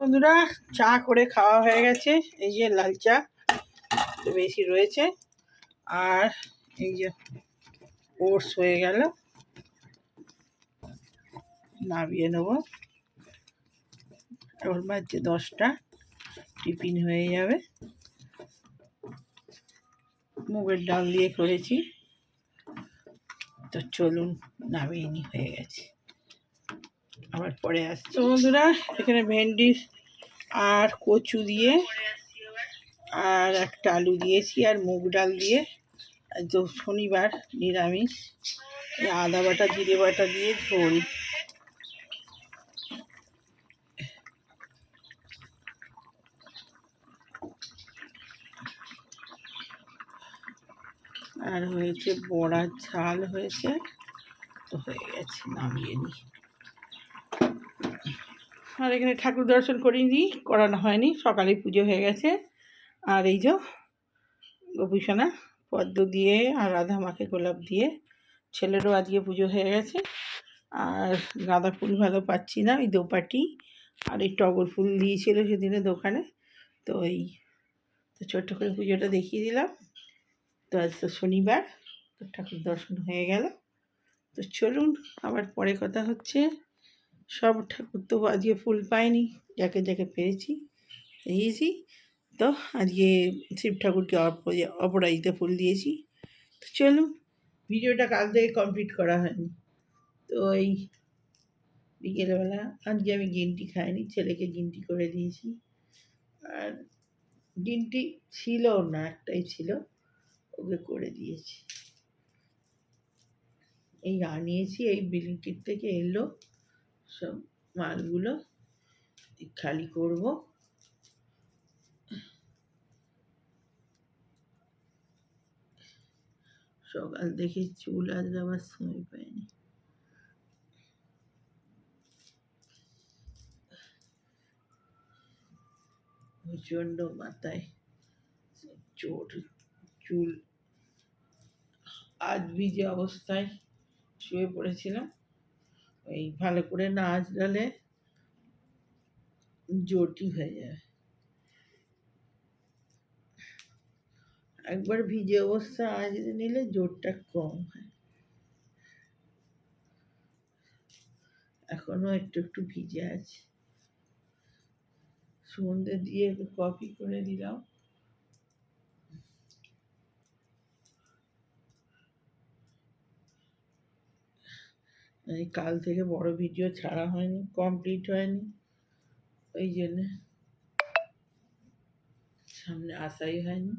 বন্ধুরা চা করে খাওয়া হয়ে গেছে। এই যে লাল চা তো বেশি রয়েছে, আর এই যে ওটস হয়ে গেল, নামিয়ে নেব। এখন বাজছে 10টা, টিফিন হয়ে যাবে। মুগের ডাল দিয়ে করেছি, তো চলুন নামিয়ে নি, হয়ে গেছে। আবার পরে আসছে। বন্ধুরা এখানে ভেন্ডি আর কচু দিয়ে আর একটা আলু দিয়েছি, আর মুগ ডাল দিয়ে, তো শনিবার নিরামিষ, আদা বাটা জিরে বাটা দিয়ে ঝোল। আর হয়েছে বড়ার ঝাল হয়েছে, তো হয়ে গেছে, নামিয়ে নিই। আর এখানে ঠাকুর দর্শন করিনি, করানো হয়নি, সকালে পুজো হয়ে গেছে। আর এই যে গোপীসোনা পদ্ম দিয়ে আর রাধা মাকে গোলাপ দিয়ে, ছেলেরও আজকে পুজো হয়ে গেছে। আর গাঁদা ফুল ভালো পাচ্ছি না, ওই দোপাটি আর এই টগর ফুল দিয়েছিল সেদিনে দোকানে, তো এই তো ছোট্ট করে পুজোটা দেখিয়ে দিলাম। তো আজ তো শনিবার, তো ঠাকুর দর্শন হয়ে গেল। তো চলুন আবার পরে কথা হচ্ছে। সব ঠাকুর তো আজকে ফুল পাইনি, যাকে যাকে পেরেছি দিয়েছি। তো আজকে শিব ঠাকুরকে অপরাজিতা ফুল দিয়েছি। তো চলুন, ভিডিওটা কাল থেকে কমপ্লিট করা হয়নি। তো এই বিকেলবেলা আজকে আমি গ্রিন টি খাইনি, ছেলেকে গ্রিন টি করে দিয়েছি। আর গ্রিন টি ছিল না, একটাই ছিল, ওকে করে দিয়েছি। এই আনিয়েছি, এই ব্লিঙ্কিট থেকে এলো সব মালগুলো, খালি করব। সকাল থেকে চুল আজরাবার সময় পাইনি। প্রচণ্ড মাথায় চোট, চুল আজ ভিজে অবস্থায় শুয়ে পড়েছিলাম। এই ভালো করে না আঁচড়ালে জটি হয়ে যায়। একবার ভিজে অবস্থা আঁচড়ে নিলে জোরটা কম হয়। এখনো একটু একটু ভিজে আছে। সন্ধ্যে দিয়ে একটু কফি করে দিলাম। এই কাল থেকে বড় ভিডিও ছাড়া হয়নি, কমপ্লিট হয়নি, ওই জন্যে সামনে আসাই হয়নি।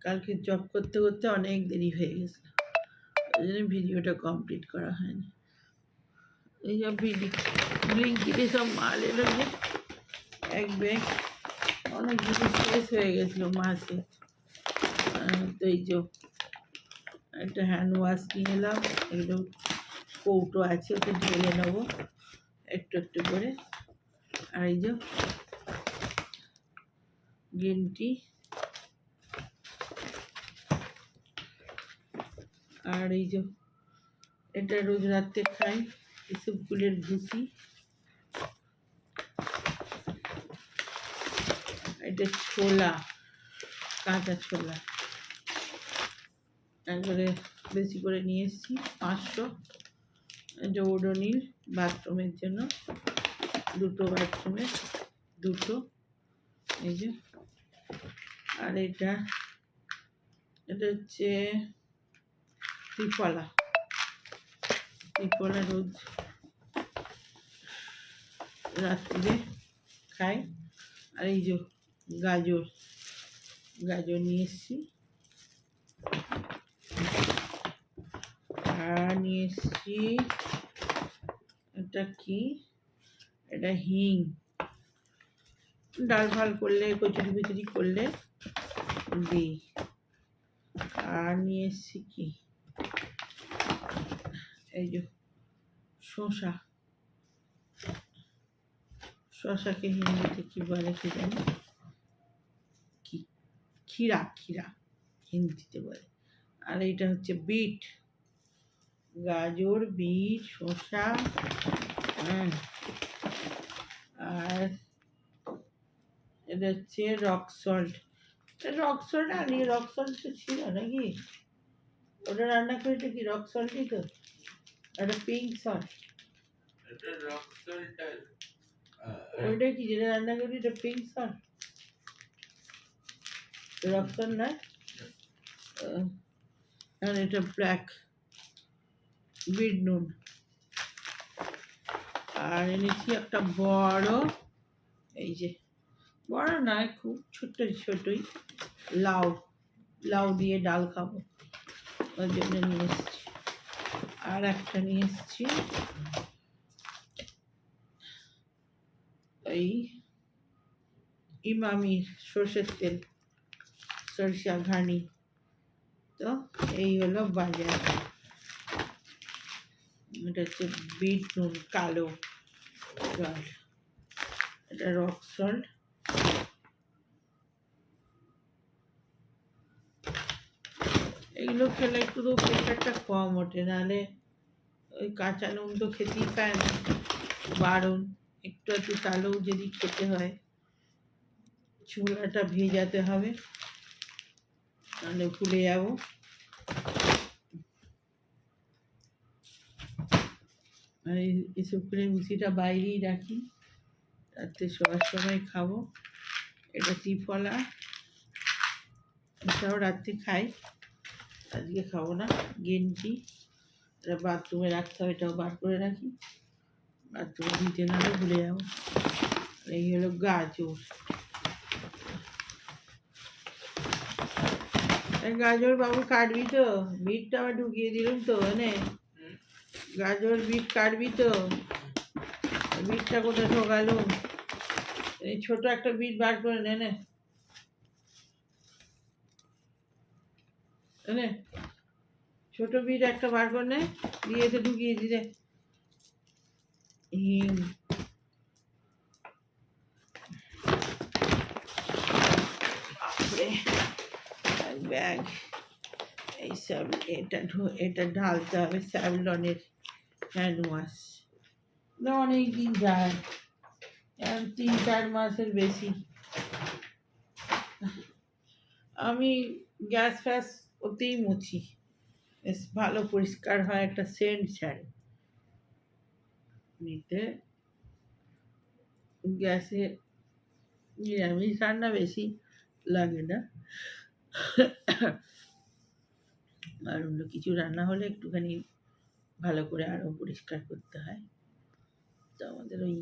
কালকে জব করতে করতে অনেক দেরি হয়ে গেছে, ওই জন্য ভিডিওটা কমপ্লিট করা হয়নি। এই সব ব্লিঙ্কিটে সব মাল এলো, যে এক ব্যাগ অনেক জিনিস শেষ হয়ে গেছিলো মাসে। তো এই যে একটা হ্যান্ড ওয়াশ নিয়ে এলাম, এগুলো কৌটো আছে, ওকে ঢেলে নেবো একটু একটু করে। আর এই যে গ্রিন টি, আর এই যে এটা রোজ রাত্রে খাই, ইসবগুলের ভুসি। এটা ছোলা, কাঁচা ছোলা, একবারে বেশি করে নিয়ে এসেছি 500। এটা ওডোনিল বাথরুমের জন্য, দুটো বাথরুমের দুটো, এই যে। আর এটা হচ্ছে ত্রিফলা, রোজ রাত্রিরে খাই। আর এই যে গাজর নিয়ে এসছি, আর নিয়ে এসছি এটা কি, এটা হিং, ডাল ফাল করলে, কচুরি ফচুরি করলে দিই। আর নিয়ে এসছি কি, এই যে শশাকে হিন্দিতে কি বলে কি জানি, কি ক্ষীরা হিন্দিতে বলে। আর এইটা হচ্ছে বিট, গাজর, বিট, শসা, এটা হচ্ছে রক সল্ট। রক সল্ট আনি, রক সল্ট তো ছিল নাকি, ওটা রান্না করে, এটা কি রক সল্টই তো, একটা পিঙ্ক সল্ট, ওইটা কি যেটা রান্না করি এটা পিঙ্ক সল্ট, রক সল্ট না। আর এটা ব্ল্যাক বিট নুন। আর এনেছি একটা বড়, এই যে বড় নয়, খুব ছোট্ট ছোটই লাউ, লাউ দিয়ে ডাল খাবো ওর জন্য নিয়ে এসেছি। আর একটা নিয়ে এসেছি ওই ইমামির সর্ষের তেল, সরষা ঘানি। তো এই হলো বাজার। এটা হচ্ছে বিট নুন কালো জল, এটা রক সল্ট, এগুলো খেলে একটু তো প্রেশারটা কম ওঠে, নাহলে ওই কাঁচা নুন তো খেতেই পায় না, বারণ। একটু একটু তালেও যদি খেতে হয় চুলাটা ভেজাতে হবে, নাহলে ভুলে যাবো। আর এসব করে মিষ্টিটা বাইরেই রাখি, রাত্রে শোয়ার সময় খাবো। এটা ত্রিফলা, এটাও রাত্রে খাই, আজকে খাবো না। গেন্টি, এটা বাথরুমে রাখতে হবে, এটাও বার করে রাখি, বাথরুমে দিতে নাহলে ভুলে যাবো। এই হলো গাজর, গাজর বাবু কাটবি তো, বিটটা আবার ঢুকিয়ে দিলাম তো, এনে গাজর বিট কাটবি তো, বিটটা কোথায় ঢোকালো, এই ছোট একটা বিট বার করে নে, এনে ছোট বিট একটা বার করে নে, দিয়ে এতে ঢুকিয়ে দিলে হিং। ব্যাগ এইসব, এটা ঢালতে হবে স্যাভলনের হ্যান্ড ওয়াশ, অনেক দিন যায়, 3-4 মাসের বেশি। আমি গ্যাস ফ্যাস ওতেই মুছি, বেশ ভালো পরিষ্কার হয়, একটা সেন্ট ছাড়ে। নিতে গ্যাসে নিরামিষ রান্না বেশি লাগে না, আর অন্য কিছু রান্না হলে একটুখানি ভালো করে আরও পরিষ্কার করতে হয়। তো আমাদের ওই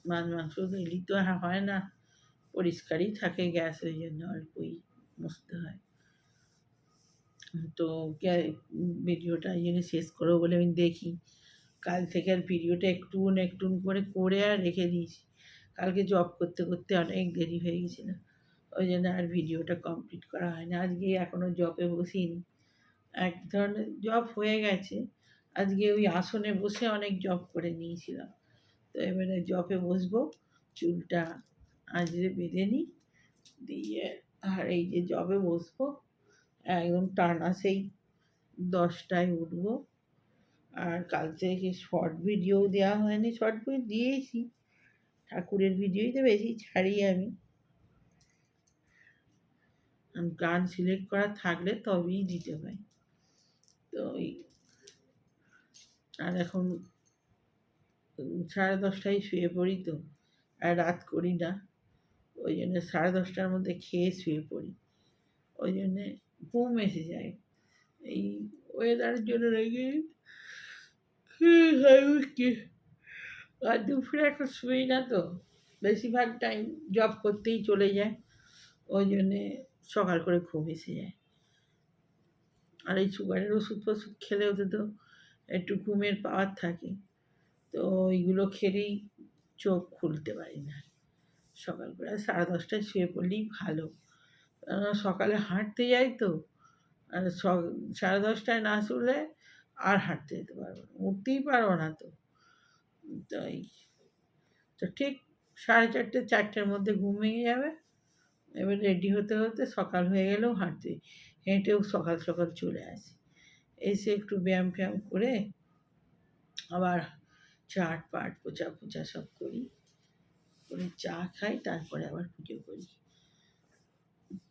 মাছ মাংস এলি তো হয় না, পরিষ্কারই থাকে গ্যাস, ওই জন্য অল্পই মুছতে হয়। তো ভিডিওটা এই জন্য শেষ করবো বলে আমি দেখি, কাল থেকে আর ভিডিওটা একটু করে আর রেখে দিয়েছি। কালকে জব করতে করতে অনেক দেরি হয়ে গেছিলো, ওই জন্য আর ভিডিওটা কমপ্লিট করা হয় না। আজকে এখনও জবে বসিনি, এক ধরনের জব হয়ে গেছে, আজকে ওই আসনে বসে অনেক জব করে নিয়েছিলাম। তো এবারে জবে বসবো, চুলটা আঁচড়ে বেঁধে নিই, দিয়ে আর এই যে জবে বসবো একদম টানা সেই 10টায় উঠবো। আর কাল থেকে শর্ট ভিডিও দেওয়া হয়নি, শর্ট ভিডিও দিয়েছি, ঠাকুরের ভিডিওই তো বেশি ছাড়ি আমি, গান সিলেক্ট করা থাকলে তবেই দিতে পারি। তো ওই আর এখন 10:30টায় শুয়ে পড়ি, তো আর রাত করি না, ওই জন্য 10:30টার মধ্যে খেয়ে শুয়ে পড়ি, ওই জন্যে ঘুম এসে যায়। এই ওয়েদারের জন্য নাকি আর দুপুরে একটা শুই না, তো বেশিরভাগ টাইম জব করতেই চলে যায়, ওই জন্যে সকাল করে ঘুম এসে যায়। আর এই সুগারের ওষুধ ফষুধ খেলে ওতে তো একটু ঘুমের পাওয়ার থাকে, তো ওইগুলো খেলেই চোখ খুলতে পারি না সকাল করে। 10:30টায় শুয়ে পড়লেই ভালো, সকালে হাঁটতে যাই তো, আর 10:30টায় না শুলে আর হাঁটতে যেতে পারবো না, উঠতেই পারবো না। তো তাই তো ঠিক 4:30-4টার মধ্যে ঘুম ভেঙে যাবে, এবার রেডি হতে হতে সকাল হয়ে গেলেও হেঁটেও সকাল সকাল চলে আসি, এসে একটু ব্যায়াম ফ্যায়াম করে আবার চাট পাট পোছা সব করি, করে চা খাই, তারপরে আবার পুজো করি।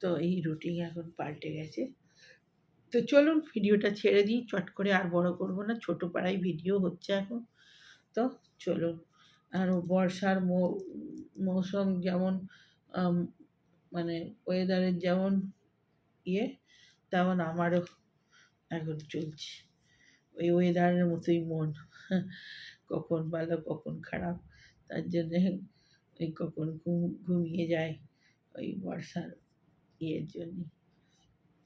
তো এই রুটিন এখন পাল্টে গেছে। তো চলুন ভিডিওটা ছেড়ে দিই, চট করে আর বড় করব না, ছোটো পাড়ায় ভিডিও হচ্ছে এখন। তো চলুন। আর বর্ষার মৌসুম যেমন মানে ওয়েদারের যেমন ইয়ে, তেমন আমারও এখন চলছে ওই ওয়েদারের মতোই মন। কখন ভালো কখন খারাপ, তার জন্যে ওই কখন ঘুমিয়ে যায় ওই বর্ষার ইয়ের জন্যে।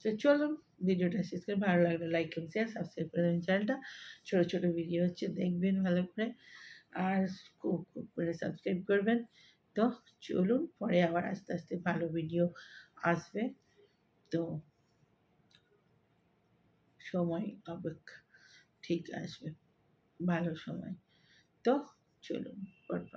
তো চলুন ভিডিওটা শেষ করে, ভালো লাগলে লাইক করুন, শেয়ার সাবস্ক্রাইব করে দেবেন চ্যানেলটা। ছোটো ছোটো ভিডিও হচ্ছে, দেখবেন ভালো করে, আর খুব খুব করে সাবস্ক্রাইব করবেন। তো চলুন, পরে আবার আস্তে আস্তে ভালো ভিডিও আসবে। তো সময় অপেক্ষা ঠিক আসবে, ভালো সময়। তো চলুন, পরপর